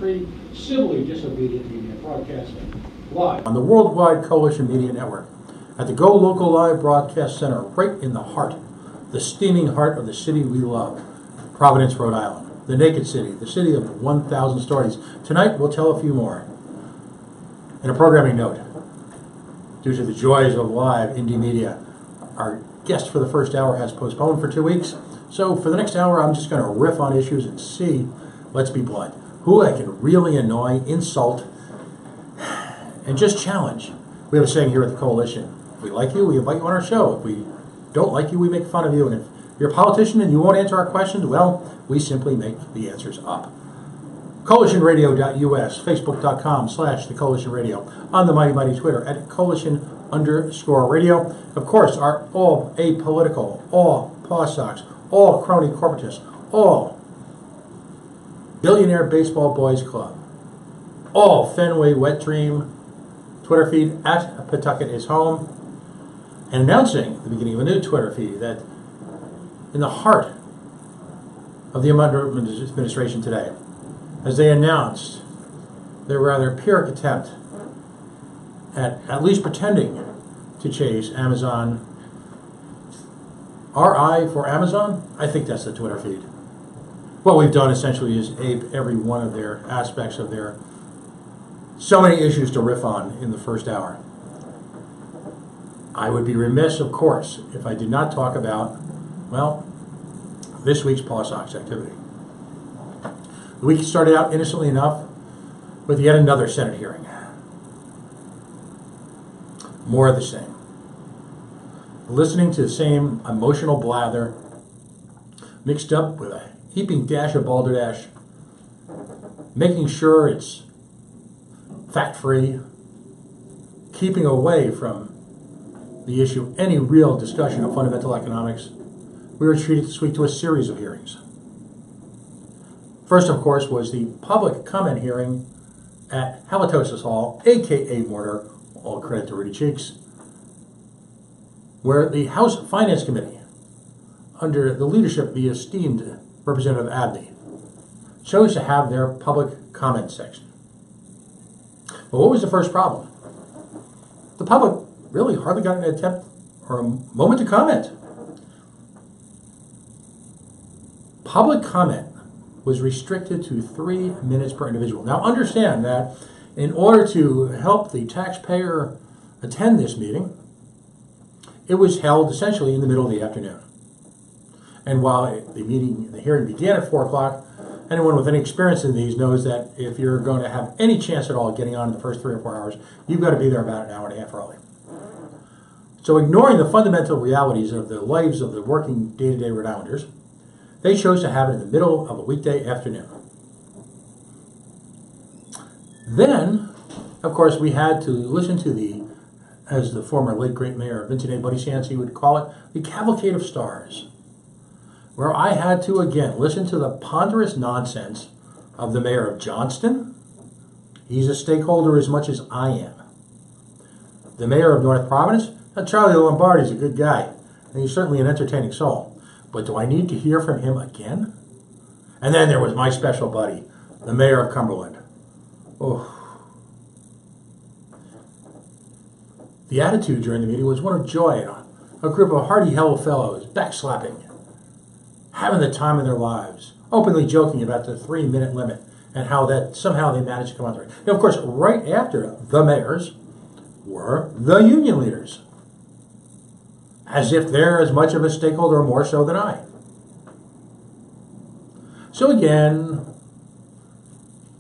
free, civilly disobedient media broadcasting live on the Worldwide Coalition Media Network at the Go Local Live Broadcast Center, right in the heart, the steaming heart of the city we love, Providence, Rhode Island, the Naked City, the city of 1,000 stories. Tonight, we'll tell a few more. In a programming note, due to the joys of live indie media, our guest for the first hour has postponed for 2 weeks. So for the next hour, I'm just going to riff on issues and see, let's be blunt, who I can really annoy, insult, and just challenge. We have a saying here at the Coalition: if we like you, we invite you on our show. If we don't like you, we make fun of you. And if you're a politician and you won't answer our questions, well, we simply make the answers up. CoalitionRadio.us, Facebook.com/The Coalition Radio, on the mighty Twitter at Coalition_radio. Of course, our all apolitical, all paw socks, all crony corporatists, all Billionaire Baseball Boys Club, all Fenway Wet Dream Twitter feed at Pawtucket is home, and announcing the beginning of a new Twitter feed that in the heart of the administration today, as they announced their rather pyrrhic attempt at least pretending to chase Amazon. RI for Amazon? I think that's the Twitter feed. What we've done essentially is ape every one of their aspects of their so many issues to riff on in the first hour. I would be remiss, of course, if I did not talk about, well, this week's Paw Sox activity. The week started out innocently enough with yet another Senate hearing. More of the same. Listening to the same emotional blather mixed up with a heaping dash of balderdash, making sure it's fact-free, keeping away from the issue of any real discussion of fundamental economics. We were treated this week to a series of hearings. First, of course, was the public comment hearing at Halitosis Hall, a.k.a. Mortar, all credit to Rudy Cheeks, where the House Finance Committee, under the leadership of the esteemed Representative Abney, chose to have their public comment section. But what was the first problem? The public really hardly got an attempt or a moment to comment. Public comment was restricted to 3 minutes per individual. Now understand that in order to help the taxpayer attend this meeting, it was held essentially in the middle of the afternoon. And while the hearing began at 4 o'clock, anyone with any experience in these knows that if you're going to have any chance at all getting on in the first 3 or 4 hours, you've got to be there about an hour and a half early. So ignoring the fundamental realities of the lives of the working day-to-day Rhode Islanders, they chose to have it in the middle of a weekday afternoon. Then, of course, we had to listen to as the former late great mayor Vincent A. Buddy Cianci would call it, the cavalcade of stars, where I had to again listen to the ponderous nonsense of the mayor of Johnston. He's a stakeholder as much as I am. The mayor of North Providence, Charlie Lombardi's a good guy, and he's certainly an entertaining soul. But do I need to hear from him again? And then there was my special buddy, the mayor of Cumberland. Oh. The attitude during the meeting was one of joy. A group of hardy hell fellows, backslapping, having the time of their lives, openly joking about the 3-minute limit and how that somehow they managed to come out there. Now, of course, right after the mayors were the union leaders, as if they're as much of a stakeholder or more so than I. So again,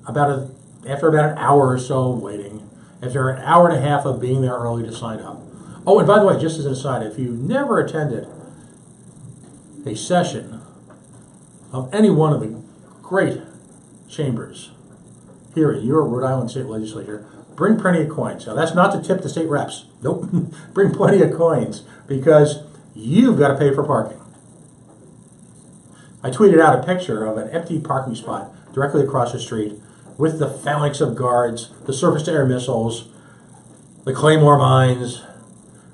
after about an hour or so of waiting, after an hour and a half of being there early to sign up. Oh, and by the way, just as an aside, if you never attended a session of any one of the great chambers here in your Rhode Island State Legislature, bring plenty of coins. Now, that's not to tip the state reps. Nope. Bring plenty of coins because you've got to pay for parking. I tweeted out a picture of an empty parking spot directly across the street with the phalanx of guards, the surface-to-air missiles, the Claymore mines,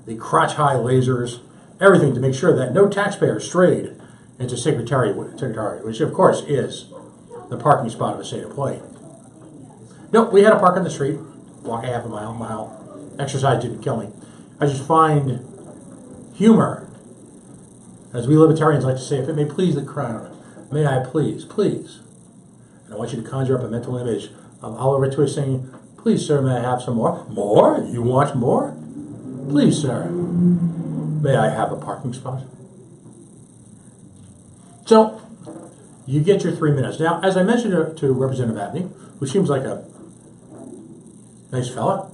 the crotch-high lasers, everything to make sure that no taxpayer strayed into Secretariat, which of course is the parking spot of a state employee. No, we had to park on the street, walk a half a mile. Exercise didn't kill me. I just find humor, as we libertarians like to say, if it may please the crown, may I please. And I want you to conjure up a mental image of Oliver Twist saying, please, sir, may I have some more? More? You want more? Please, sir, may I have a parking spot? So, you get your 3 minutes. Now, as I mentioned to Representative Abney, who seems like a nice fella,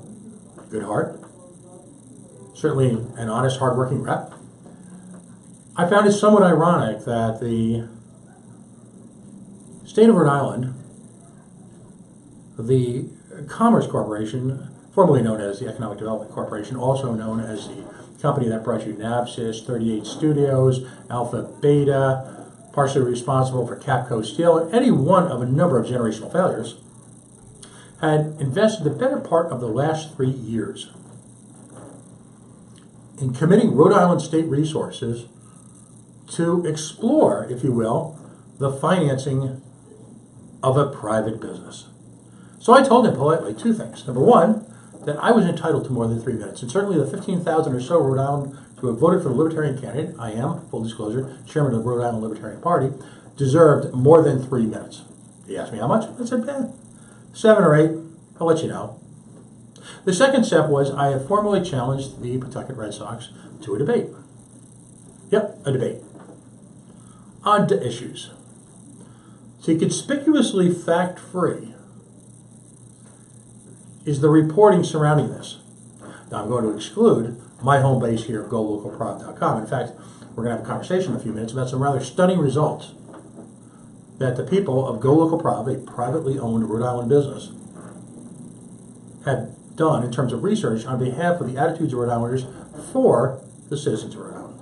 good heart, certainly an honest, hardworking rep, I found it somewhat ironic that the state of Rhode Island, the Commerce Corporation, formerly known as the Economic Development Corporation, also known as the company that brought you Navsys, 38 Studios, Alpha Beta, partially responsible for Capco Steel, any one of a number of generational failures, had invested the better part of the last 3 years in committing Rhode Island state resources to explore, if you will, the financing of a private business. So I told him politely 2 things. Number one, that I was entitled to more than 3 minutes, and certainly the 15,000 or so Rhode Island who have voted for the Libertarian candidate, I am, full disclosure, chairman of the Rhode Island Libertarian Party, deserved more than 3 minutes. He asked me how much. I said, 7 or 8, I'll let you know. The second step was I have formally challenged the Pawtucket Red Sox to a debate. Yep, a debate. On to issues. See, conspicuously fact-free is the reporting surrounding this. Now, I'm going to exclude my home base here, GoLocalProv.com. In fact, we're going to have a conversation in a few minutes about some rather stunning results that the people of GoLocalProv, a privately owned Rhode Island business, have done in terms of research on behalf of the attitudes of Rhode Islanders for the citizens of Rhode Island.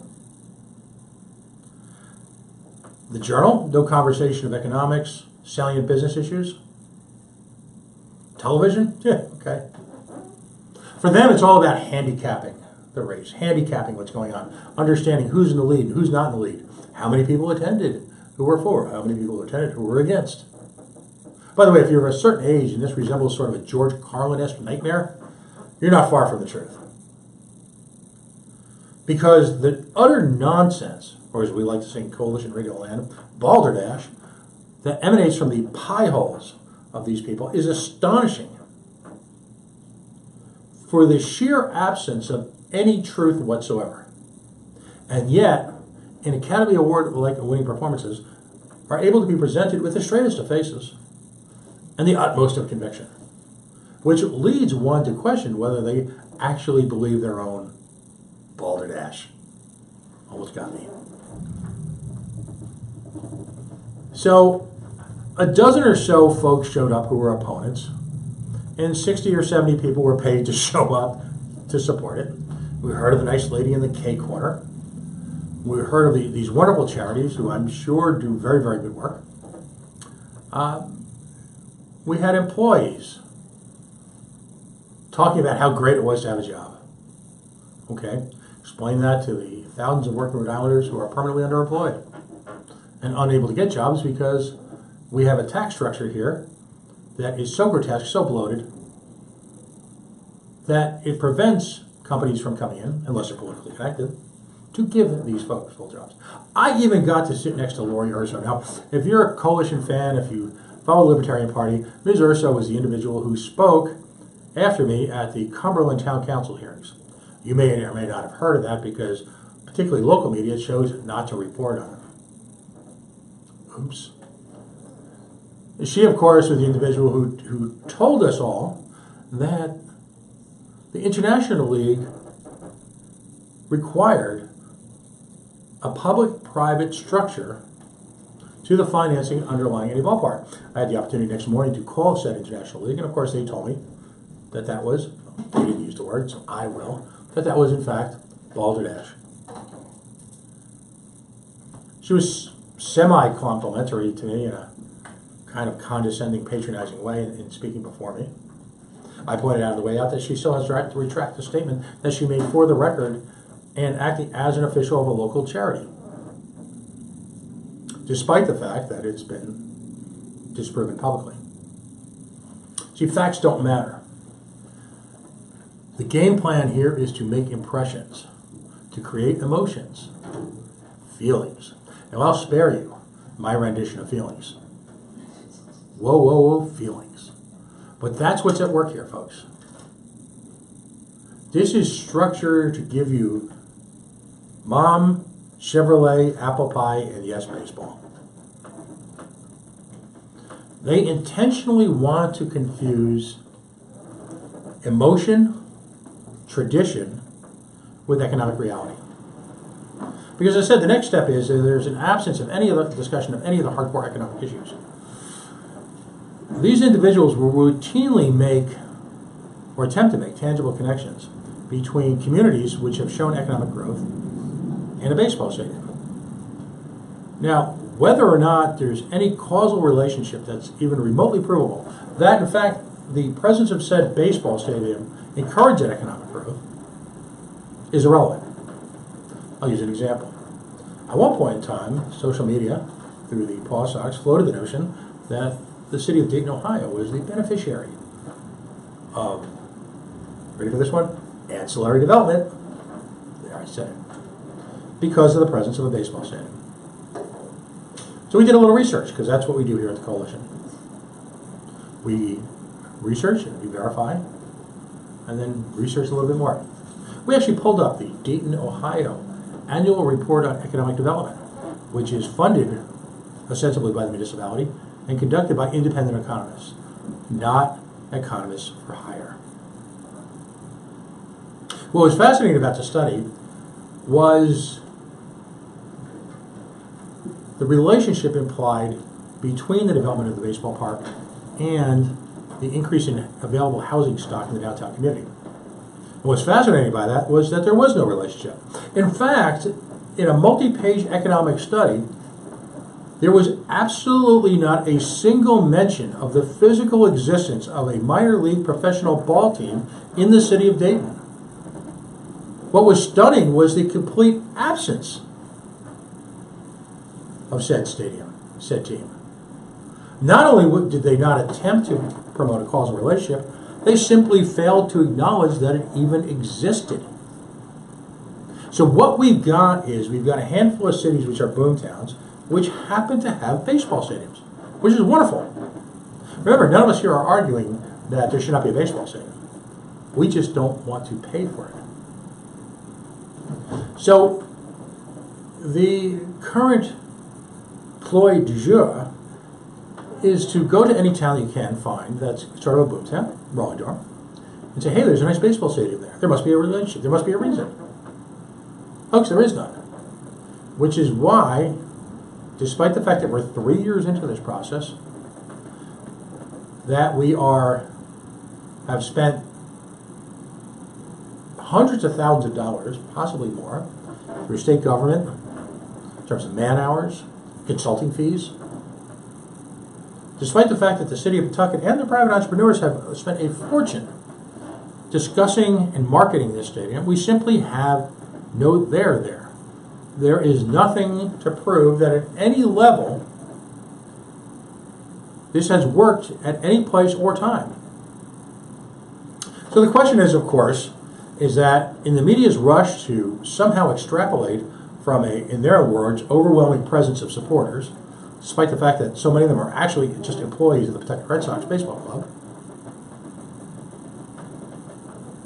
The Journal, no conversation of economics, salient business issues. Television, yeah, okay. For them, it's all about handicapping the race, handicapping what's going on, understanding who's in the lead and who's not in the lead, how many people attended who were for, how many people attended who were against. By the way, if you're of a certain age and this resembles sort of a George Carlin-esque nightmare, you're not far from the truth. Because the utter nonsense, or as we like to say in coalition radio land, balderdash, that emanates from the pie holes of these people is astonishing for the sheer absence of any truth whatsoever. And yet, in Academy Award-like winning performances, are able to be presented with the straightest of faces and the utmost of conviction, which leads one to question whether they actually believe their own balderdash. Almost got me. So, a dozen or so folks showed up who were opponents, and 60 or 70 people were paid to show up to support it. We heard of the nice lady in the K corner. We heard of these wonderful charities who I'm sure do very, very good work. We had employees talking about how great it was to have a job. Okay, explain that to the thousands of working Rhode Islanders who are permanently underemployed and unable to get jobs because we have a tax structure here that is so grotesque, so bloated, that it prevents companies from coming in, unless they're politically connected, to give these folks full jobs. I even got to sit next to Lori Urso. Now, if you're a coalition fan, if you follow the Libertarian Party, Ms. Urso was the individual who spoke after me at the Cumberland Town Council hearings. You may or may not have heard of that because particularly local media chose not to report on it. Oops. She, of course, was the individual who told us all that the International League required a public-private structure to the financing underlying any ballpark. I had the opportunity next morning to call said International League, and of course they told me that that was, they didn't use the word, so I will, that was in fact balderdash. She was semi-complimentary to me in a kind of condescending, patronizing way in speaking before me. I pointed out on the way out that she still has the right to retract the statement that she made for the record and acting as an official of a local charity, despite the fact that it's been disproven publicly. See, facts don't matter. The game plan here is to make impressions, to create emotions, feelings. Now I'll spare you my rendition of feelings. Whoa, whoa, whoa, feelings. But that's what's at work here, folks. This is structure to give you Mom, Chevrolet, apple pie, and yes, baseball. They intentionally want to confuse emotion, tradition, with economic reality. Because as I said, the next step is that there's an absence of any other discussion of any of the hardcore economic issues. These individuals will routinely make or attempt to make tangible connections between communities which have shown economic growth and a baseball stadium. Now, whether or not there's any causal relationship that's even remotely provable, that in fact the presence of said baseball stadium encouraged that economic growth, is irrelevant. I'll use an example. At one point in time, social media, through the Paw Sox, floated the notion that the city of Dayton, Ohio was the beneficiary of, ready for this one? Ancillary development. There, I said it. Because of the presence of a baseball stadium. So we did a little research, because that's what we do here at the Coalition. We research and we verify, and then research a little bit more. We actually pulled up the Dayton, Ohio Annual Report on Economic Development, which is funded ostensibly by the municipality and conducted by independent economists, not economists for hire. What was fascinating about the study was the relationship implied between the development of the baseball park and the increase in available housing stock in the downtown community. What was fascinating by that was that there was no relationship. In fact, in a multi-page economic study, there was absolutely not a single mention of the physical existence of a minor league professional ball team in the city of Dayton. What was stunning was the complete absence of said stadium, said team. Not only did they not attempt to promote a causal relationship, they simply failed to acknowledge that it even existed. So what we've got is we've got a handful of cities which are boom towns, which happen to have baseball stadiums, which is wonderful. Remember, none of us here are arguing that there should not be a baseball stadium. We just don't want to pay for it. So the current ploy du jour is to go to any town you can find that's sort of a boom town, Raleigh-Durham, and say, hey, there's a nice baseball stadium there. There must be a relationship. There must be a reason. Folks, there is none. Which is why, despite the fact that we're 3 years into this process, that we have spent hundreds of thousands of dollars, possibly more, through state government, in terms of man hours, consulting fees. Despite the fact that the city of Pawtucket and the private entrepreneurs have spent a fortune discussing and marketing this stadium, we simply have no there. There is nothing to prove that at any level this has worked at any place or time. So the question is, of course, is that in the media's rush to somehow extrapolate from in their words, overwhelming presence of supporters, despite the fact that so many of them are actually just employees of the Pawtucket Red Sox Baseball Club,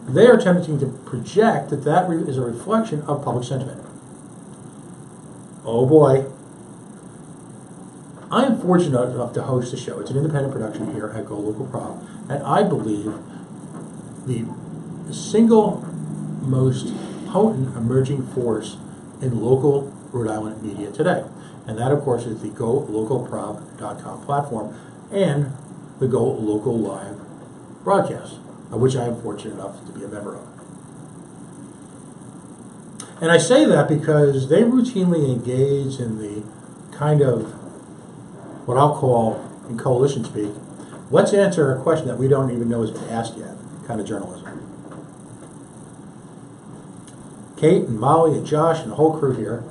they are attempting to project that that is a reflection of public sentiment. Oh boy. I am fortunate enough to host the show. It's an independent production here at Go Local Prop, and I believe the single most potent emerging force in local Rhode Island media today. And that, of course, is the GoLocalProp.com platform and the Go Local Live broadcast, of which I am fortunate enough to be a member of. And I say that because they routinely engage in the kind of what I'll call, in coalition speak, let's answer a question that we don't even know has been asked yet kind of journalism. Kate and Molly and Josh and the whole crew here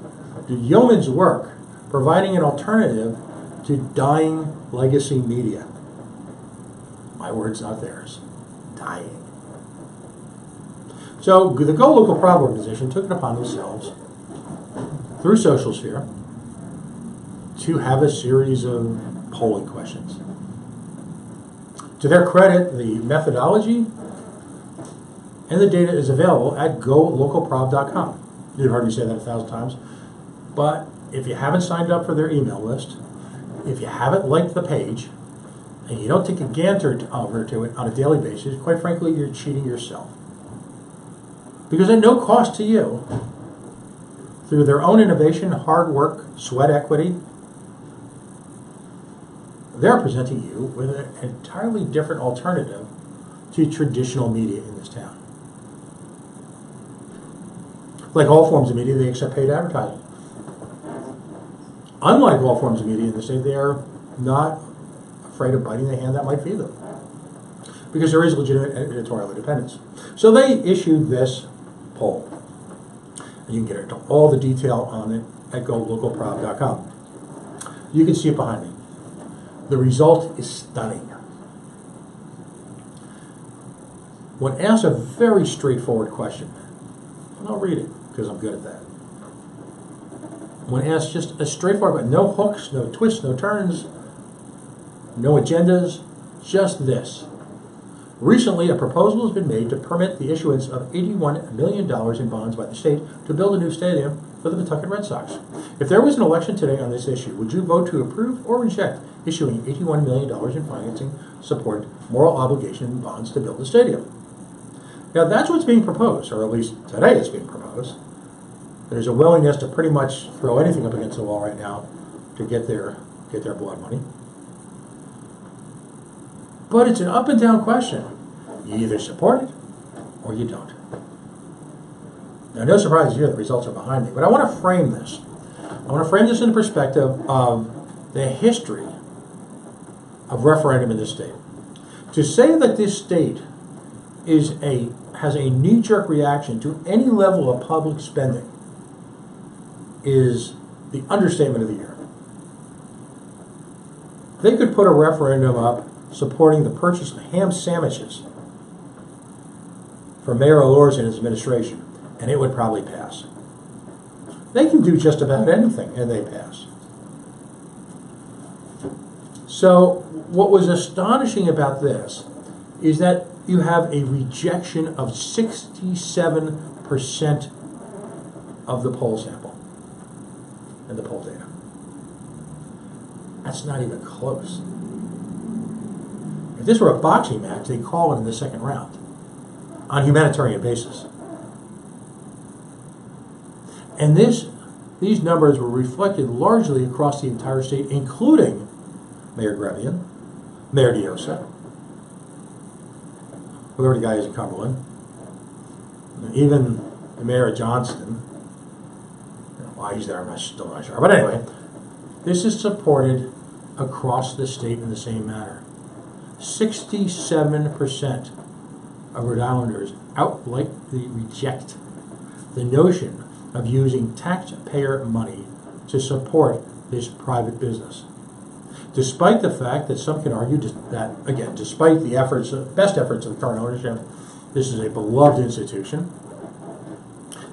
do yeoman's work providing an alternative to dying legacy media. my words, not theirs, dying. So the Go Local Proud organization took it upon themselves, through Social Sphere, to have a series of polling questions. To their credit, the methodology and the data is available at golocalproud.com. You've heard me say that 1,000 times. But if you haven't signed up for their email list, if you haven't liked the page, and you don't take a gander over to it on a daily basis, quite frankly, you're cheating yourself. Because at no cost to you, through their own innovation, hard work, sweat equity, they're presenting you with an entirely different alternative to traditional media in this town. Like all forms of media, they accept paid advertising. Unlike all forms of media in the state, they are not afraid of biting the hand that might feed them, because there is legitimate editorial independence. So they issued this poll. And you can get into all the detail on it at golocalproud.com. You can see it behind me. The result is stunning. When asked a very straightforward question, and I'll read it because I'm good at that. When asked just a straightforward, no hooks, no twists, no turns, no agendas, just this. Recently, a proposal has been made to permit the issuance of $81 million in bonds by the state to build a new stadium for the Pawtucket Red Sox. If there was an election today on this issue, would you vote to approve or reject issuing $81 million in financing support moral obligation bonds to build the stadium? Now, that's what's being proposed, or at least today it's being proposed. There's a willingness to pretty much throw anything up against the wall right now to get their blood money. But it's an up and down question. You either support it or you don't. Now, no surprise here, the results are behind me, but I want to frame this. I want to frame this in the perspective of the history of referendum in this state. To say that this state has a knee-jerk reaction to any level of public spending is the understatement of the year. They could put a referendum up supporting the purchase of ham sandwiches for Mayor Allures and his administration, and it would probably pass. They can do just about anything, and they pass. So what was astonishing about this is that you have a rejection of 67% of the poll sample and the poll data. That's not even close. If this were a boxing match, they'd call it in the second round on a humanitarian basis. And these numbers were reflected largely across the entire state, including Mayor Grevian, Mayor Diosa, whoever the guy is in Cumberland, even the Mayor of Johnston. Why he's there, I'm still not sure. But anyway, this is supported across the state in the same manner. 67% of Rhode Islanders outrightly reject the notion of using taxpayer money to support this private business. Despite the fact that some can argue that, again, despite the best efforts of the current ownership, this is a beloved institution,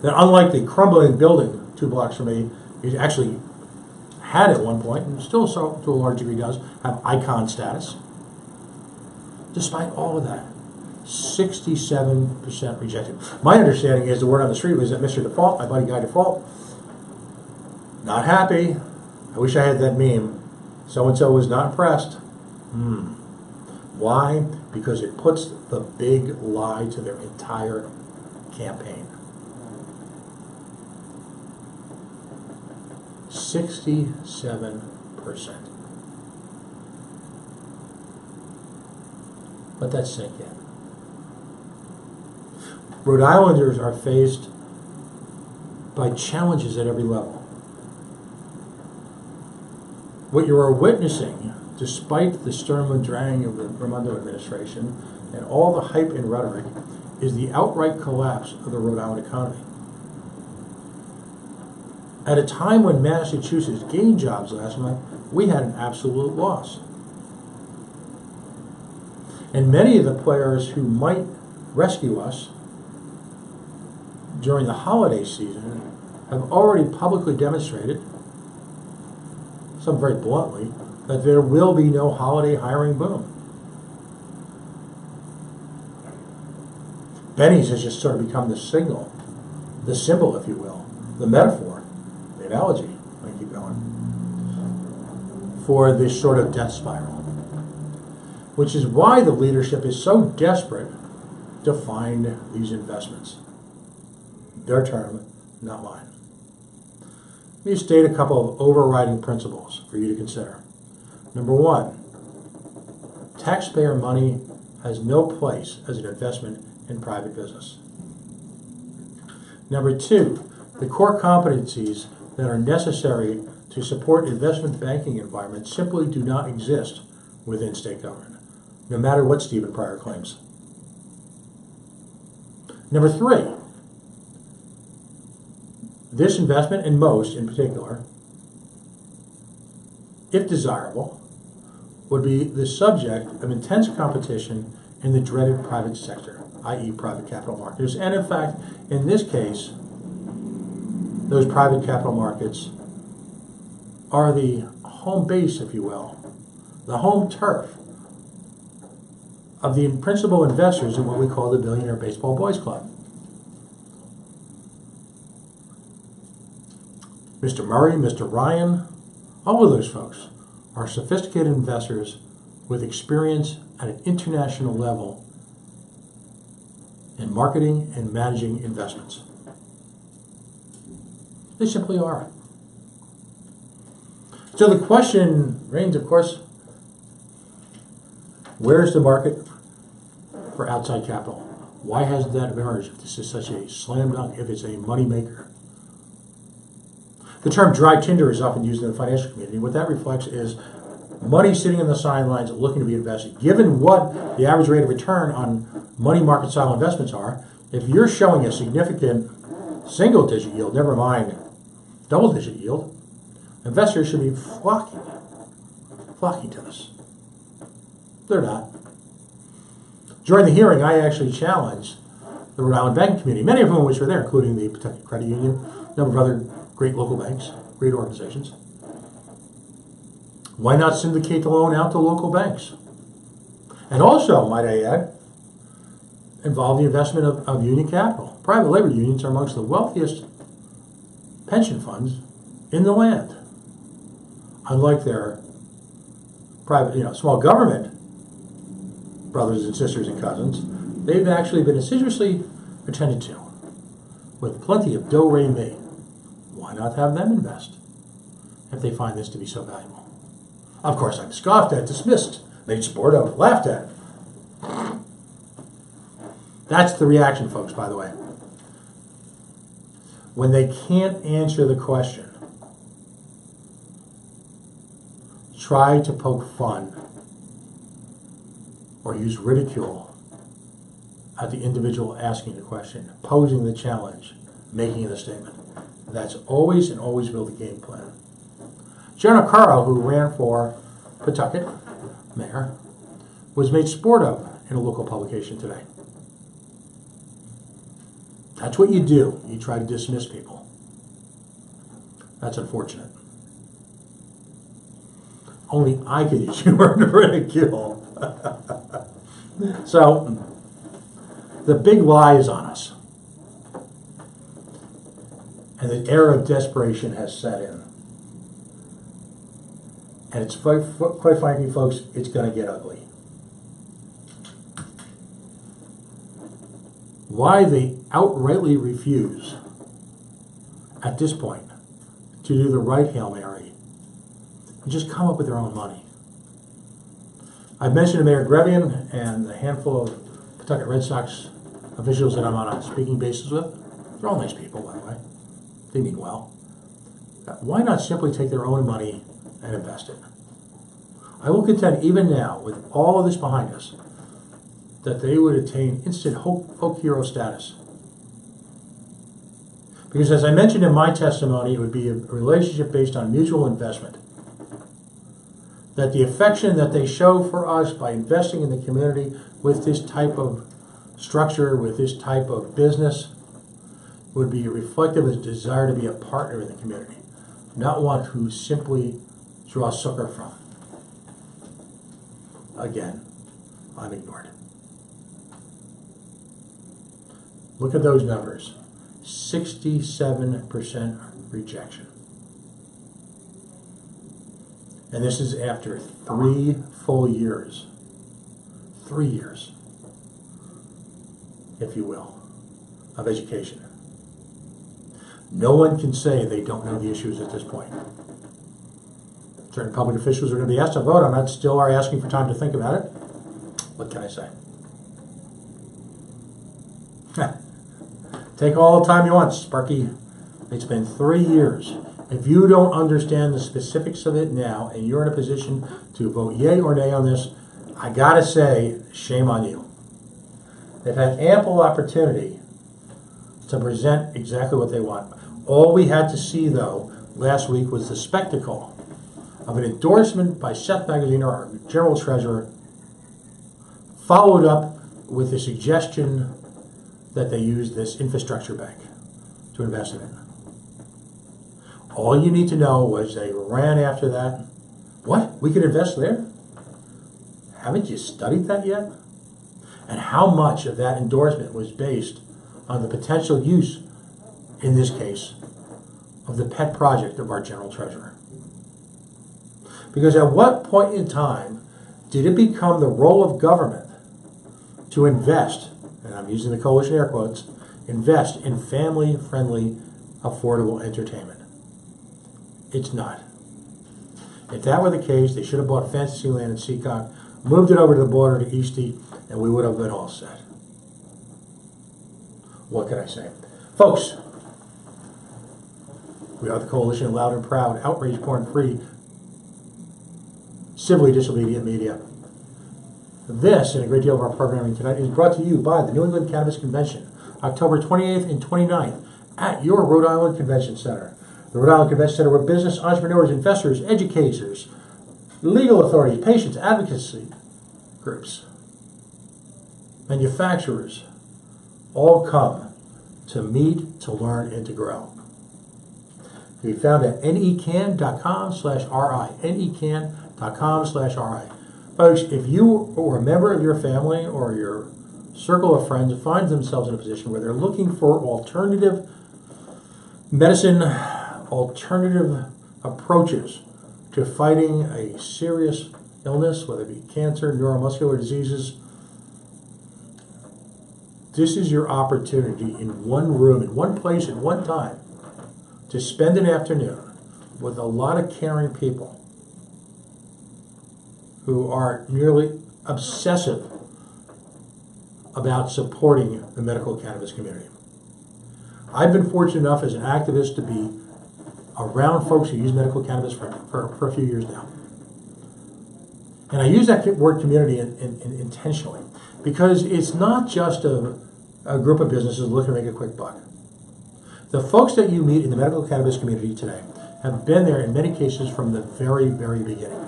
that unlike the crumbling building 2 blocks from me, it actually had at one point, and still so to a large degree does, have icon status. Despite all of that, 67% rejected. My understanding is the word on the street was that Mr. Default, my buddy Guy Default, not happy. I wish I had that meme. So-and-so was not impressed. Why? Because it puts the big lie to their entire campaign. 67%. Let that sink in. Rhode Islanders are faced by challenges at every level. What you are witnessing, despite the sturm und drang of the Raimondo administration and all the hype and rhetoric, is the outright collapse of the Rhode Island economy. At a time when Massachusetts gained jobs last month, we had an absolute loss. And many of the players who might rescue us during the holiday season have already publicly demonstrated, some very bluntly, that there will be no holiday hiring boom. Benny's has just sort of become the signal, the symbol, if you will, the metaphor, the analogy, I keep going, for this sort of death spiral. Which is why the leadership is so desperate to find these investments. Their term, not mine. Let me state a couple of overriding principles for you to consider. Number one, taxpayer money has no place as an investment in private business. Number two, the core competencies that are necessary to support investment banking environments simply do not exist within state government, no matter what Stephen Pryor claims. Number three, this investment, and most in particular, if desirable, would be the subject of intense competition in the dreaded private sector, i.e. private capital markets. And in fact, in this case, those private capital markets are the home base, if you will, the home turf of the principal investors in what we call the Billionaire Baseball Boys Club. Mr. Murray, Mr. Ryan, all of those folks are sophisticated investors with experience at an international level in marketing and managing investments. They simply are. So the question remains, of course, where's the market for outside capital? Why hasn't that emerged if this is such a slam dunk, if it's a money maker? The term dry tinder is often used in the financial community. What that reflects is money sitting on the sidelines looking to be invested. Given what the average rate of return on money market style investments are, if you're showing a significant single digit yield, never mind double digit yield, investors should be flocking to this. They're not. During the hearing, I actually challenged the Rhode Island banking community, many of whom which were there, including the Pawtucket Credit Union, a number of other great local banks, great organizations. Why not syndicate the loan out to local banks? And also, might I add, involve the investment of union capital. Private labor unions are amongst the wealthiest pension funds in the land. Unlike their private, small government brothers and sisters and cousins, they've actually been assiduously attended to with plenty of do-re-mi. Why not have them invest if they find this to be so valuable? Of course, I'm scoffed at, dismissed, made sport of, laughed at. That's the reaction, folks, by the way. When they can't answer the question, try to poke fun or use ridicule at the individual asking the question, posing the challenge, making the statement. That's always and always will the game plan. John O'Carroll, who ran for Pawtucket mayor, was made sport of in a local publication today. That's what you do. You try to dismiss people. That's unfortunate. Only I could use humor and ridicule. So, the big lie is on us. And the era of desperation has set in. And it's quite frankly, folks, it's going to get ugly. Why they outrightly refuse, at this point, to do the right Hail Mary and just come up with their own money. I've mentioned to Mayor Grevian and a handful of Pawtucket Red Sox officials that I'm on a speaking basis with. They're all nice people, by the way. They mean well. Why not simply take their own money and invest it? I will contend, even now, with all of this behind us, that they would attain instant folk hero status. Because as I mentioned in my testimony, it would be a relationship based on mutual investment. that the affection that they show for us by investing in the community with this type of structure, with this type of business, would be reflective of a desire to be a partner in the community, not one who simply draw succor from. Again, I'm ignored. Look at those numbers. 67% rejection. And this is after 3 full years. 3 years, if you will, of education. No one can say they don't know the issues at this point. Certain public officials are going to be asked to vote on it, still are asking for time to think about it. What can I say? Take all the time you want, Sparky. It's been 3 years. If you don't understand the specifics of it now, and you're in a position to vote yay or nay on this, I gotta say, shame on you. They've had ample opportunity to present exactly what they want. All we had to see, though, last week was the spectacle of an endorsement by Seth Magaziner, our general treasurer, followed up with the suggestion that they use this infrastructure bank to invest in it. All you need to know was they ran after that. What? We could invest there? Haven't you studied that yet? And how much of that endorsement was based on the potential use, in this case, of the pet project of our general treasurer? Because at what point in time did it become the role of government to invest, and I'm using the coalition air quotes, invest in family-friendly, affordable entertainment? It's not. If that were the case, they should have bought Fantasyland in Seacock, moved it over to the border to Eastie, and we would have been all set. What can I say? Folks, we are the coalition of loud and proud, outrage porn-free, civilly disobedient media. This, and a great deal of our programming tonight, is brought to you by the New England Cannabis Convention, October 28th and 29th at your Rhode Island Convention Center. The Rhode Island Convention Center, where business, entrepreneurs, investors, educators, legal authorities, patients, advocacy groups, manufacturers, all come to meet, to learn, and to grow. Can be found at necan.com/ri, necan.com/ri. Folks, if you or a member of your family or your circle of friends finds themselves in a position where they're looking for alternative medicine, alternative approaches to fighting a serious illness, whether it be cancer, neuromuscular diseases, this is your opportunity in one room, in one place, at one time, to spend an afternoon with a lot of caring people who are nearly obsessive about supporting the medical cannabis community. I've been fortunate enough as an activist to be around folks who use medical cannabis for a few years now. And I use that word community intentionally because it's not just a group of businesses looking to make a quick buck. The folks that you meet in the medical cannabis community today have been there in many cases from the very, very beginning.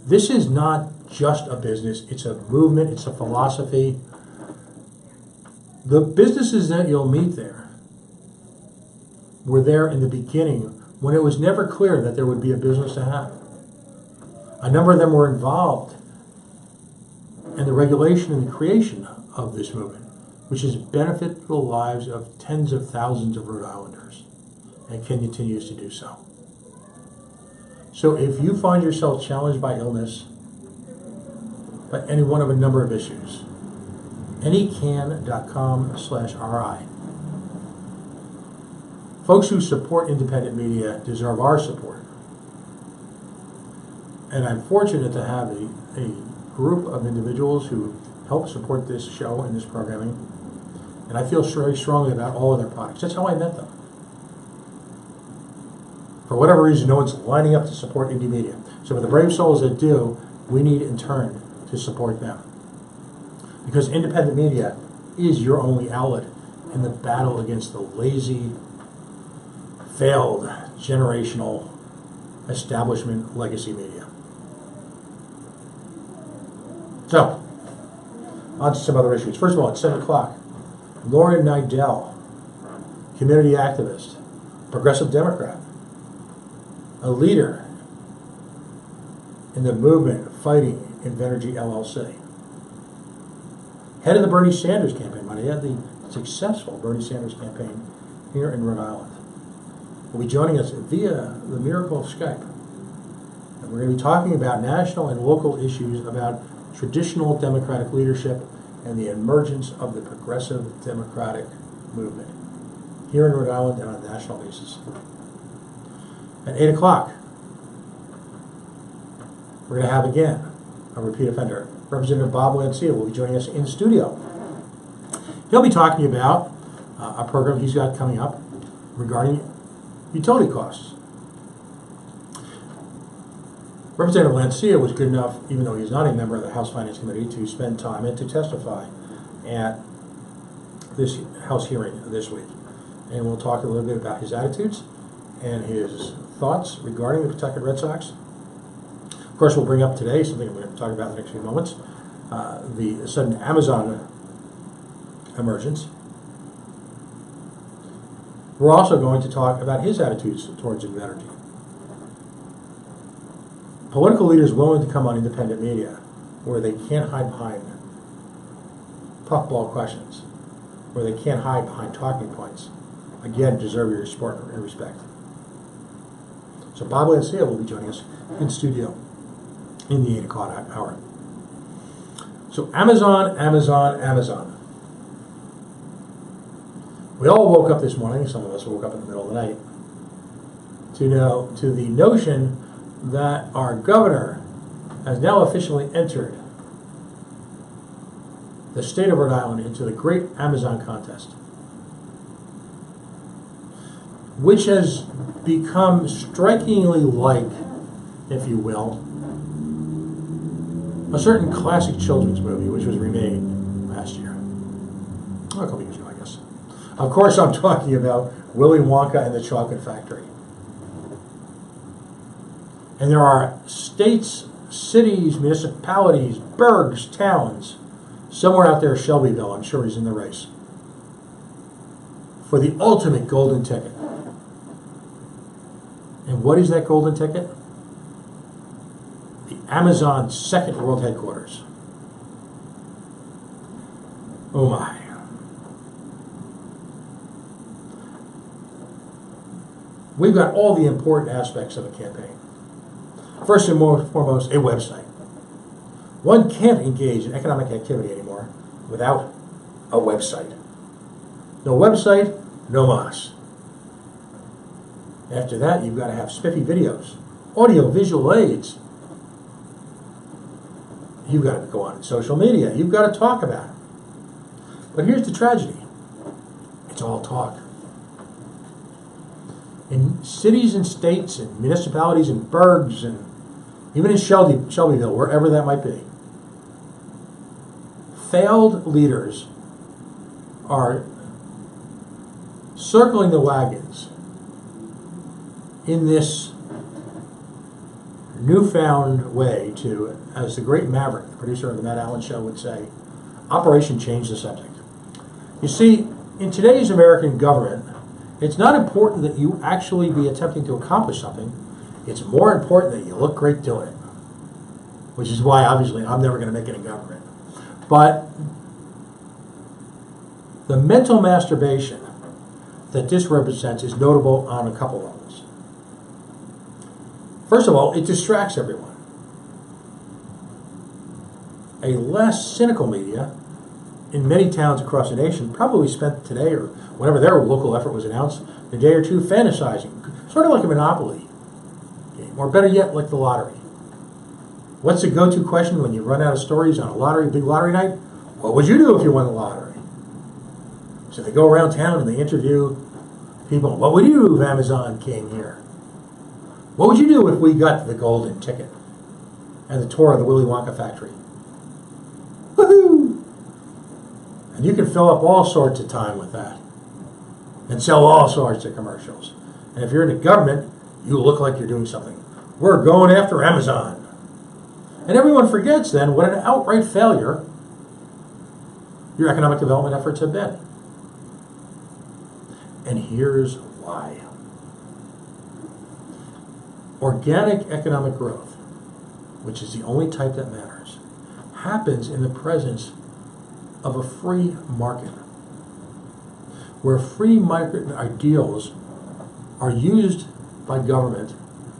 This is not just a business, it's a movement, it's a philosophy. The businesses that you'll meet there were there in the beginning when it was never clear that there would be a business to have. A number of them were involved in the regulation and the creation of this movement, which has benefited the lives of tens of thousands of Rhode Islanders and continues to do so. So if you find yourself challenged by illness, by any one of a number of issues, necan.com/ri. Folks who support independent media deserve our support. And I'm fortunate to have a group of individuals who help support this show and this programming. And I feel very strongly about all of their products. That's how I met them. For whatever reason, no one's lining up to support indie media. So for the brave souls that do, we need in turn to support them. Because independent media is your only outlet in the battle against the lazy, failed generational establishment legacy media. So, on to some other issues. First of all, at 7 o'clock, Lauren Nidell, community activist, progressive Democrat, a leader in the movement fighting Invenergy LLC. Head of the Bernie Sanders campaign, he had the successful Bernie Sanders campaign here in Rhode Island. Will be joining us via the miracle of Skype. And we're going to be talking about national and local issues about traditional Democratic leadership and the emergence of the progressive Democratic movement here in Rhode Island and on a national basis. At 8 o'clock, we're going to have again a repeat offender. Representative Bob Lancia will be joining us in studio. He'll be talking about a program he's got coming up regarding utility costs. Representative Lancia was good enough, even though he's not a member of the House Finance Committee, to spend time and to testify at this House hearing this week. And we'll talk a little bit about his attitudes and his thoughts regarding the Pawtucket Red Sox. Of course, we'll bring up today something we're going to talk about in the next few moments, the sudden Amazon emergence. We're also going to talk about his attitudes towards Invenergy. Political leaders willing to come on independent media where they can't hide behind puffball questions, where they can't hide behind talking points, again, deserve your support and respect. So Bob Lancia will be joining us in studio in the 8 o'clock hour. So Amazon. We all woke up this morning, some of us woke up in the middle of the night, to the notion that our governor has now officially entered the state of Rhode Island into the Great Amazon Contest, which has become strikingly like, if you will, a certain classic children's movie which was remade last year. A couple years ago, I guess. Of course, I'm talking about Willy Wonka and the Chocolate Factory. And there are states, cities, municipalities, burgs, towns, somewhere out there, Shelbyville, I'm sure he's in the race, for the ultimate golden ticket. And what is that golden ticket? The Amazon second world headquarters. Oh my. We've got all the important aspects of a campaign. First and foremost, a website. One can't engage in economic activity anymore without a website. No website, no mas. After that, you've got to have spiffy videos, audio, visual aids. You've got to go on social media. You've got to talk about it. But here's the tragedy. It's all talk. In cities and states and municipalities and burgs and even in Shelbyville, wherever that might be, failed leaders are circling the wagons in this newfound way to, as the great Maverick, the producer of the Matt Allen Show, would say, Operation Change the Subject. You see, in today's American government, it's not important that you actually be attempting to accomplish something. It's more important that you look great doing it, which is why, obviously, I'm never going to make it in government. But the mental masturbation that this represents is notable on a couple levels. First of all, it distracts everyone. A less cynical media in many towns across the nation probably spent today, or whenever their local effort was announced, a day or two fantasizing, sort of like a Monopoly game, or better yet, like the lottery. What's the go-to question when you run out of stories on a lottery, big lottery night? What would you do if you won the lottery? So they go around town and they interview people. What would you do if Amazon came here? What would you do if we got the golden ticket and the tour of the Willy Wonka factory? Woohoo! And you can fill up all sorts of time with that and sell all sorts of commercials. And if you're in the government, you look like you're doing something. We're going after Amazon. And everyone forgets then what an outright failure your economic development efforts have been. And here's why. Organic economic growth, which is the only type that matters, happens in the presence of a free market, where free market ideals are used by government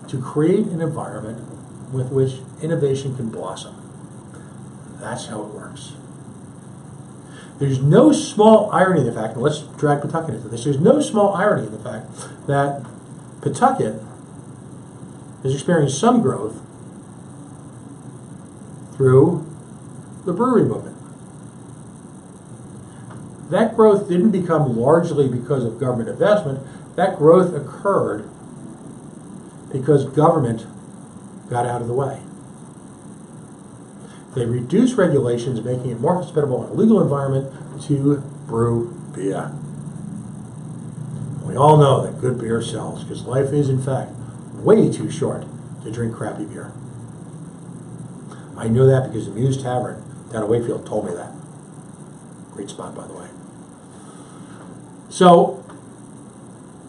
to create an environment with which innovation can blossom. That's how it works. There's no small irony in the fact, and let's drag Pawtucket into this, there's no small irony in the fact that Pawtucket has experienced some growth through the brewery movement. That growth didn't become largely because of government investment. That growth occurred because government got out of the way. They reduced regulations, making it more hospitable in a legal environment to brew beer. We all know that good beer sells, because life is, in fact, way too short to drink crappy beer. I know that because the Muse Tavern down in Wakefield told me that. Great spot, by the way. So,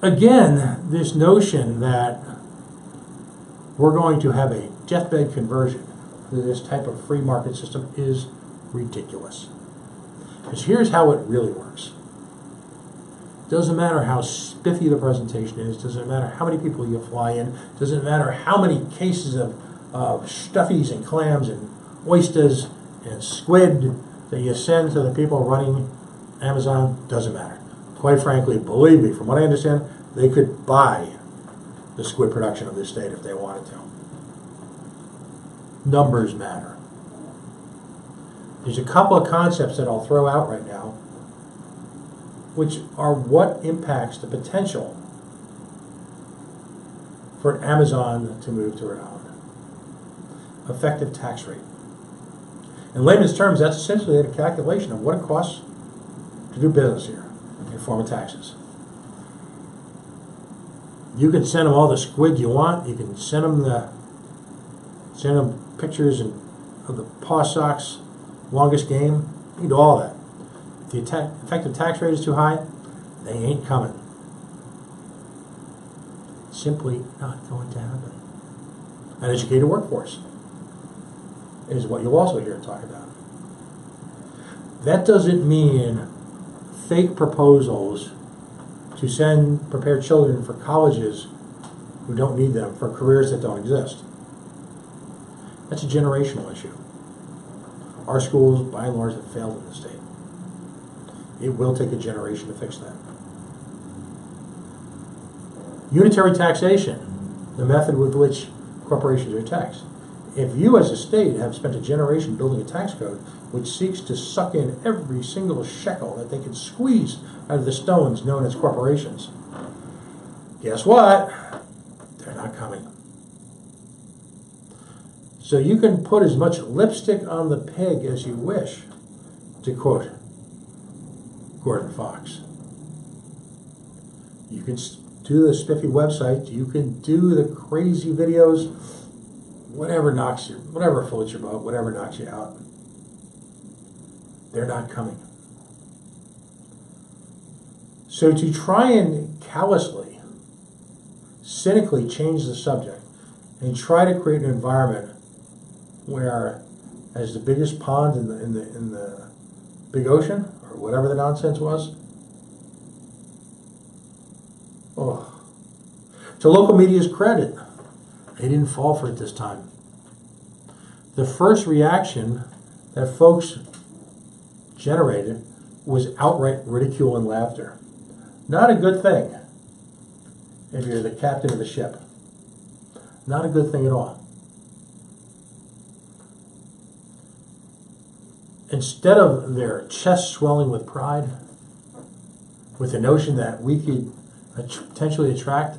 again, this notion that we're going to have a deathbed conversion to this type of free market system is ridiculous. Because here's how it really works. Doesn't matter how spiffy the presentation is, doesn't matter how many people you fly in, doesn't matter how many cases of stuffies and clams and oysters and squid that you send to the people running Amazon, doesn't matter. Quite frankly, believe me, from what I understand, they could buy the squid production of this state if they wanted to. Numbers matter. There's a couple of concepts that I'll throw out right now, which are what impacts the potential for an Amazon to move to Rhode Island. Effective tax rate. In layman's terms, that's essentially a calculation of what it costs to do business here in the form of taxes. You can send them all the squid you want. You can send them pictures of the Paw Sox longest game. You can do all that. If the effective tax rate is too high, they ain't coming. Simply not going to happen. An educated workforce is what you'll also hear talk about. That doesn't mean fake proposals to send prepared children for colleges who don't need them, for careers that don't exist. That's a generational issue. Our schools, by and large, have failed in the state. It will take a generation to fix that. Unitary taxation, the method with which corporations are taxed. If you as a state have spent a generation building a tax code which seeks to suck in every single shekel that they can squeeze out of the stones known as corporations, guess what? They're not coming. So you can put as much lipstick on the pig as you wish, to quote Gordon Fox. You can do the spiffy website, you can do the crazy videos, whatever floats your boat, whatever knocks you out. They're not coming. So to try and callously, cynically change the subject and try to create an environment where, as the biggest pond in the big ocean, or whatever the nonsense was, to local media's credit, they didn't fall for it this time. The first reaction that folks generated was outright ridicule and laughter. Not a good thing if you're the captain of the ship. Not a good thing at all. Instead of their chests swelling with pride, with the notion that we could potentially attract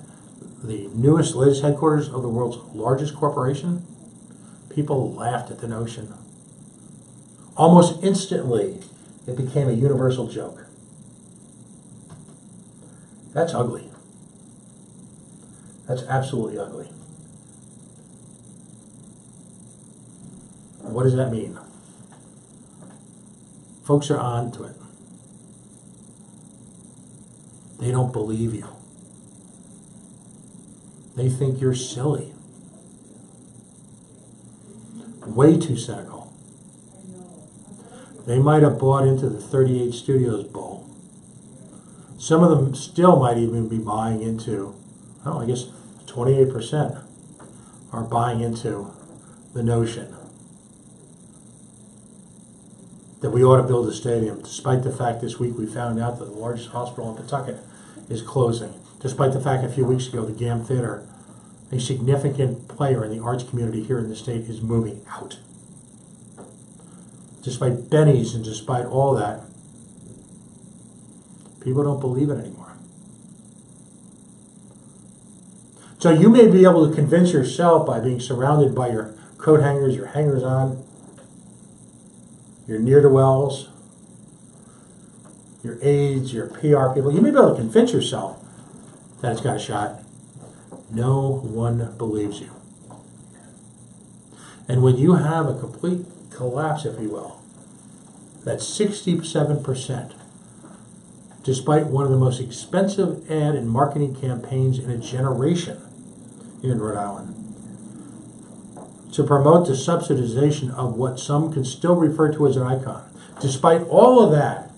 the newest, latest headquarters of the world's largest corporation, people laughed at the notion. Almost instantly, it became a universal joke. That's ugly. That's absolutely ugly. What does that mean? Folks are on to it. They don't believe you. They think you're silly. Way too cynical. They might have bought into the 38 Studios bull. Some of them still might even be buying into, I guess 28% are buying into the notion that we ought to build a stadium, despite the fact this week we found out that the largest hospital in Pawtucket is closing. Despite the fact a few weeks ago the GAM Theater, a significant player in the arts community here in the state, is moving out. Despite Benny's and despite all that, people don't believe it anymore. So you may be able to convince yourself by being surrounded by your coat hangers, your hangers-on, your ne'er-do-wells, your aides, your PR people. You may be able to convince yourself that it's got a shot. No one believes you. And when you have a complete collapse, if you will, that's 67%, despite one of the most expensive ad and marketing campaigns in a generation here in Rhode Island, to promote the subsidization of what some can still refer to as an icon. Despite all of that,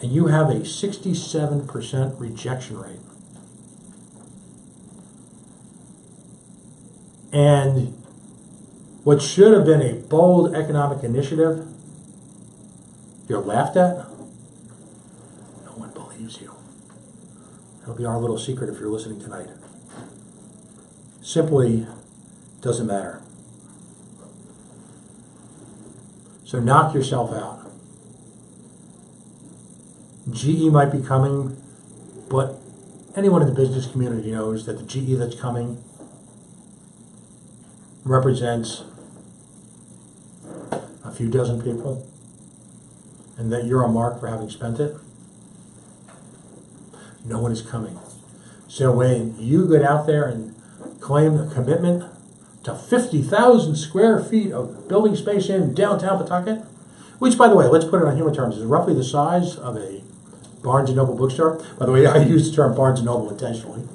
and you have a 67% rejection rate. And what should have been a bold economic initiative, you're laughed at. No one believes you. That'll be our little secret if you're listening tonight. Simply doesn't matter. So knock yourself out. GE might be coming, but anyone in the business community knows that the GE that's coming represents a few dozen people, and that you're a mark for having spent it. No one is coming. So when you get out there and claim a commitment to 50,000 square feet of building space in downtown Pawtucket, which, by the way, let's put it on human terms, is roughly the size of a Barnes & Noble bookstore. By the way, I use the term Barnes & Noble intentionally.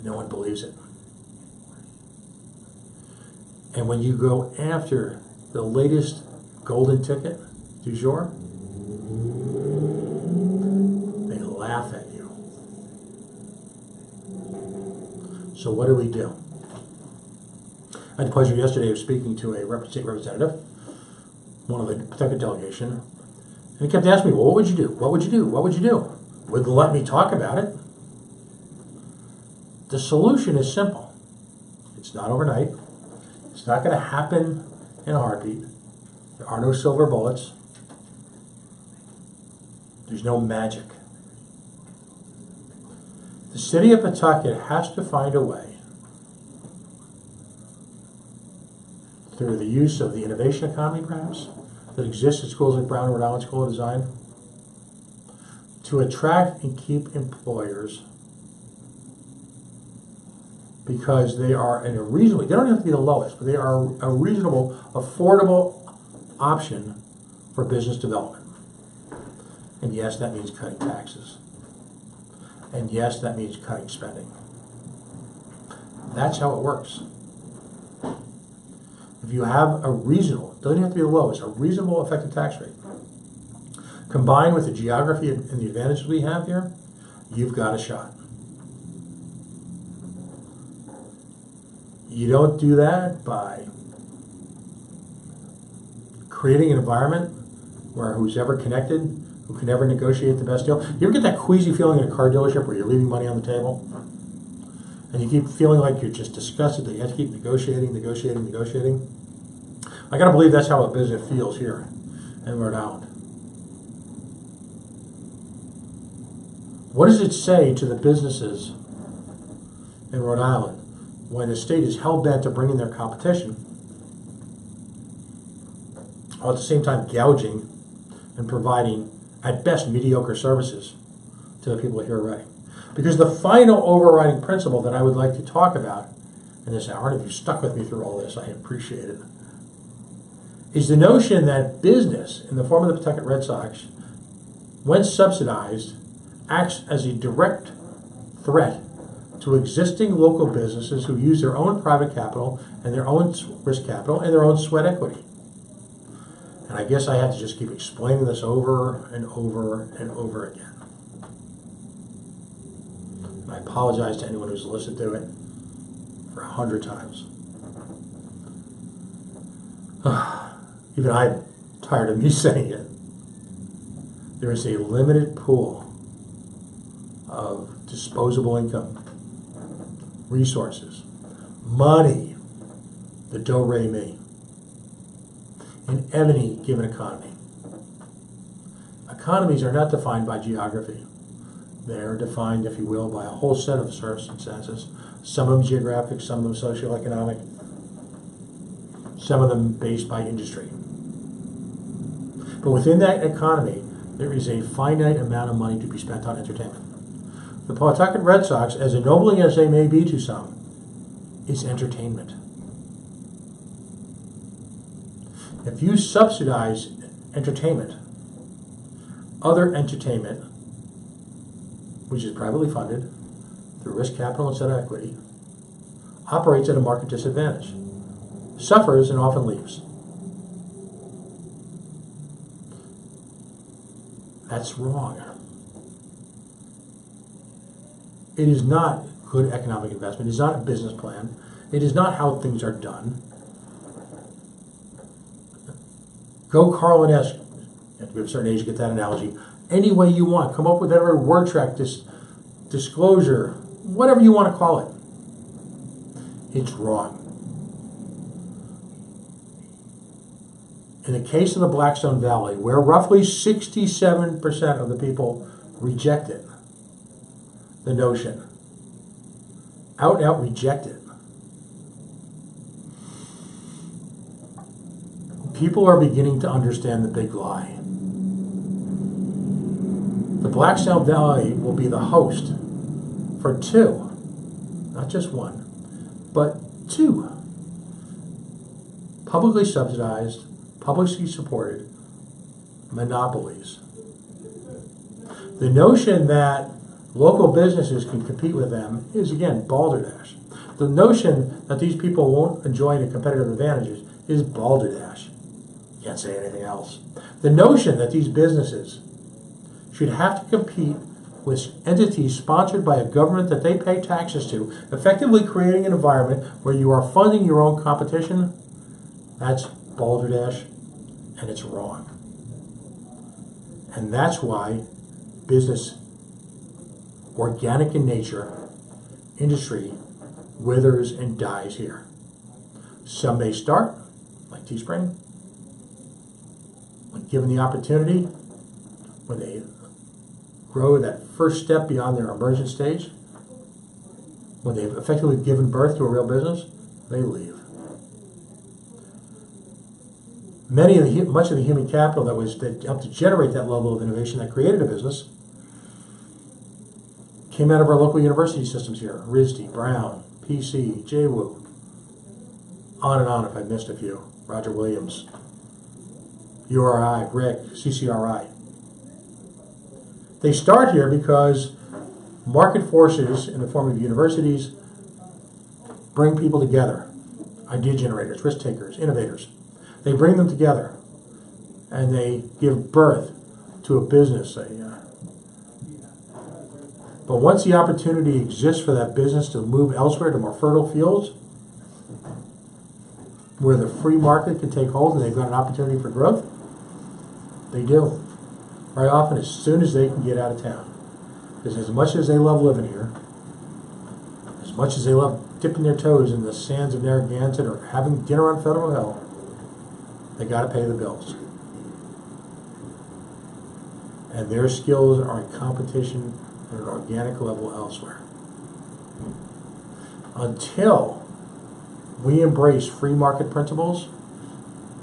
No one believes it. And when you go after the latest golden ticket du jour, they laugh at you. So what do? I had the pleasure yesterday of speaking to a state representative, one of the Pawtucket delegation, and he kept asking me, well, what would you do? What would you do? What would you do? Wouldn't let me talk about it. The solution is simple. It's not overnight. It's not going to happen in a heartbeat. There are no silver bullets. There's no magic. The city of Pawtucket has to find a way, through the use of the innovation economy, perhaps, that exists at schools like Brown and Rhode Island School of Design, to attract and keep employers, because they are in a reasonable, they don't have to be the lowest, but they are a reasonable, affordable option for business development. And yes, that means cutting taxes. And yes, that means cutting spending. That's how it works. If you have a reasonable, doesn't have to be the lowest, a reasonable effective tax rate, combined with the geography and the advantages we have here, you've got a shot. You don't do that by creating an environment where who's ever connected, who can never negotiate the best deal. You ever get that queasy feeling in a car dealership where you're leaving money on the table? And you keep feeling like you're just disgusted that you have to keep negotiating. I gotta believe that's how a business feels here in Rhode Island. What does it say to the businesses in Rhode Island when the state is hell-bent to bring in their competition, while at the same time gouging and providing, at best, mediocre services to the people here already? Because the final overriding principle that I would like to talk about in this hour, and if you stuck with me through all this, I appreciate it, is the notion that business, in the form of the Pawtucket Red Sox, when subsidized, acts as a direct threat to existing local businesses who use their own private capital and their own risk capital and their own sweat equity. And I guess I have to just keep explaining this over and over and over again. And I apologize to anyone who's listened to it for 100 times. Even I'm tired of me saying it. There is a limited pool of disposable income, resources, money, the do-re-mi, in any given economy. Economies are not defined by geography. They're defined, if you will, by a whole set of circumstances. Some of them geographic, some of them socioeconomic, some of them based by industry. But within that economy, there is a finite amount of money to be spent on entertainment. The Pawtucket Red Sox, as ennobling as they may be to some, is entertainment. If you subsidize entertainment, other entertainment, which is privately funded through risk capital instead of equity, operates at a market disadvantage, suffers, and often leaves. That's wrong. It is not good economic investment. It is not a business plan. It is not how things are done. Go Carlin-esque. You have to be of a certain age to get that analogy. Any way you want. Come up with whatever word track, disclosure, whatever you want to call it. It's wrong. In the case of the Blackstone Valley, where roughly 67% of the people rejected the notion, out and out rejected, people are beginning to understand the big lie. The Blackstone Valley will be the host for two, not just one, but two publicly subsidized, publicly supported monopolies. The notion that local businesses can compete with them is, again, balderdash. The notion that these people won't enjoy any competitive advantages is balderdash. Can't say anything else. The notion that these businesses should have to compete with entities sponsored by a government that they pay taxes to, effectively creating an environment where you are funding your own competition, that's balderdash, and it's wrong. And that's why business, organic in nature, industry, withers and dies here. Some may start, like Teespring, when given the opportunity, when they grow that first step beyond their emergent stage, when they've effectively given birth to a real business, they leave. Much of the human capital that helped to generate that level of innovation that created a business came out of our local university systems here. RISD, Brown, PC, JWU, on and on if I missed a few. Roger Williams, URI, RIC, CCRI. They start here because market forces in the form of universities bring people together. Idea generators, risk takers, innovators. They bring them together and they give birth to a business. But once the opportunity exists for that business to move elsewhere to more fertile fields, where the free market can take hold and they've got an opportunity for growth, they do. Very often as soon as they can get out of town. Because as much as they love living here, as much as they love dipping their toes in the sands of Narragansett or having dinner on Federal Hill, they got to pay the bills. And their skills are in competition at an organic level elsewhere. Until we embrace free market principles,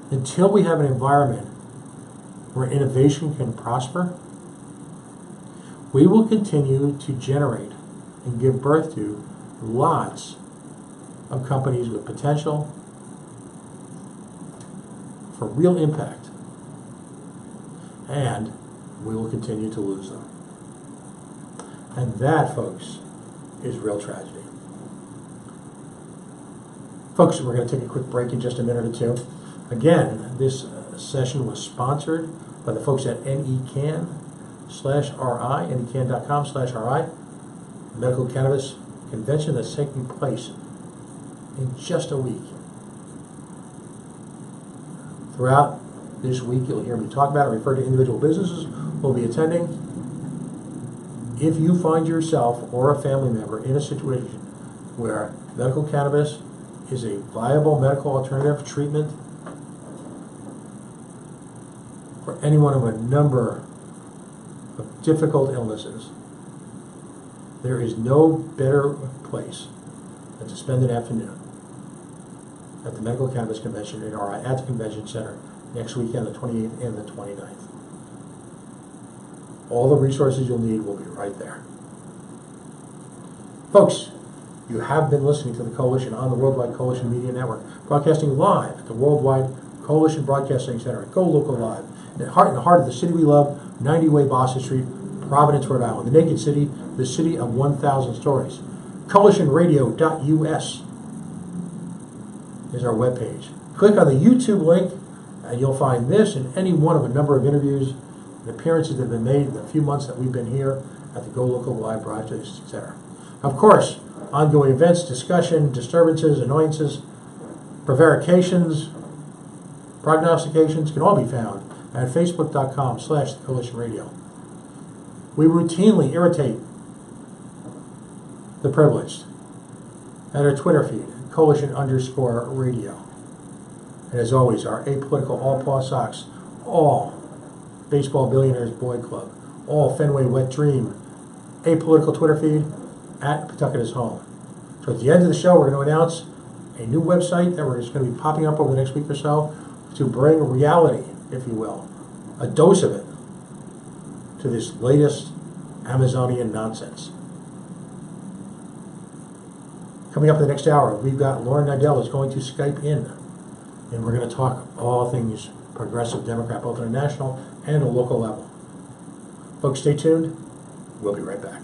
until we have an environment where innovation can prosper, we will continue to generate and give birth to lots of companies with potential for real impact. And we will continue to lose them. And that, folks, is real tragedy. Folks, we're going to take a quick break in just a minute or two. Again, this session was sponsored by the folks at NECAN/RI, necan.com/RI, medical cannabis convention that's taking place in just a week. Throughout this week, you'll hear me talk about it, refer to individual businesses who will be attending. If you find yourself or a family member in a situation where medical cannabis is a viable medical alternative treatment for anyone of a number of difficult illnesses, there is no better place than to spend an afternoon at the Medical Cannabis Convention in RI at the Convention Center next weekend, the 28th and the 29th. All the resources you'll need will be right there. Folks, you have been listening to the Coalition on the Worldwide Coalition Media Network, broadcasting live at the Worldwide Coalition Broadcasting Center at Go Local Live, in the heart of the city we love, 90 Way Boston Street, Providence, Rhode Island. The Naked City, the city of 1,000 stories. CoalitionRadio.us is our webpage. Click on the YouTube link, and you'll find this and any one of a number of interviews and appearances that have been made in the few months that we've been here at the Go Local Live Broadcasting Center. Of course, ongoing events, discussion, disturbances, annoyances, prevarications, prognostications can all be found at facebook.com/coalitionradio. We routinely irritate the privileged at our Twitter feed, coalition_radio. And as always, our apolitical All Paw Sox, all Baseball Billionaires Boy Club, all Fenway Wet Dream, apolitical Twitter feed, at Pawtucket is Home. So at the end of the show, we're going to announce a new website that we're just going to be popping up over the next week or so to bring reality, if you will, a dose of it, to this latest Amazonian nonsense. Coming up in the next hour, we've got Lauren Nidell is going to Skype in, and we're going to talk all things progressive Democrat, both on a national and a local level. Folks, stay tuned. We'll be right back.